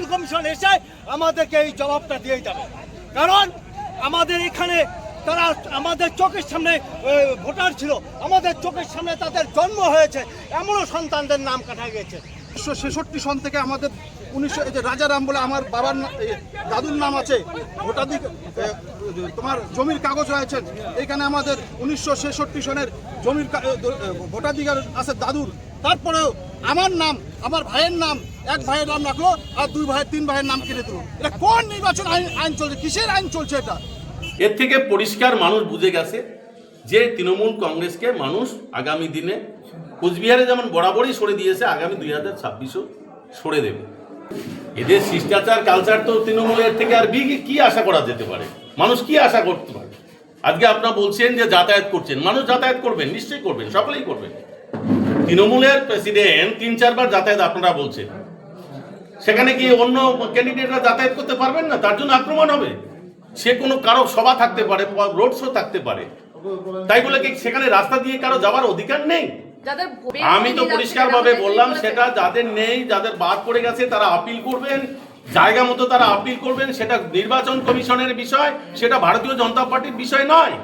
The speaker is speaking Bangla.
নির্বাচন কমিশন এসে আমাদেরকে এই জবাবটা দিয়ে যাবে। কারণ আমাদের এখানে তারা আমাদের চোখের সামনে ভোটার ছিল, আমাদের চোখের সামনে তাদের জন্ম হয়েছে, এমনও সন্তানদের নাম কাটা গেছে। 1966 সন থেকে আমাদের 1900 এই যে রাজারাম বলে আমার বাবার দাদুর নাম আছে, ভোটাধিকার তোমার জমির কাগজ হয়েছে এখানে আমাদের 1966 সনের জমির ভোটাধিকার আছে দাদুর। তারপরেও আমার নাম, আমার ভাইয়ের নাম, এক ভাইয়ের নাম রাখলো আর দুই ভাইয়ের তিন ভাইয়ের নাম কেটে দিল। এটা কোন নির্বাচন আইন চলছে? কিসের আইন চলছে এটা? এর থেকে পরিষ্কার মানুষ বুঝে গেছে যে তৃণমূল কংগ্রেসকে মানুষ আগামী দিনে কোচবিহারে যেমন বরাবরই সরে দিয়েছে, আগামী 2026-ও সরে দেবে। এদের শিষ্টাচার কালচার তো তৃণমূলের থেকে আর কি আশা করা যেতে পারে? মানুষ কি আশা করতে পারে? আজকে আপনারা বলছেন যে যাতায়াত করছেন, মানুষ যাতায়াত করবেন, নিশ্চয়ই করবেন, সকলেই করবেন। তৃণমূলের প্রেসিডেন্ট 3-4 বার যাতায়াত আপনারা বলছেন, সেখানে কি অন্য ক্যান্ডিডেটরা যাতায়াত করতে পারবেন না? তার জন্য আক্রমণ হবে। সে কোনো কারো সভা থাকতে পারে, রোড শো থাকতে পারে, তাই বলে কি সেখানে রাস্তা দিয়ে কারো যাওয়ার অধিকার নেই? আমি তো পরিষ্কার ভাবে বললাম, সেটা যাদের নেই, যাদের বাদ পড়ে গেছে তারা আপিল করবেন, জায়গা মতো তারা আপিল করবেন। সেটা নির্বাচন কমিশনের বিষয়, সেটা ভারতীয় জনতা পার্টির বিষয় নয়।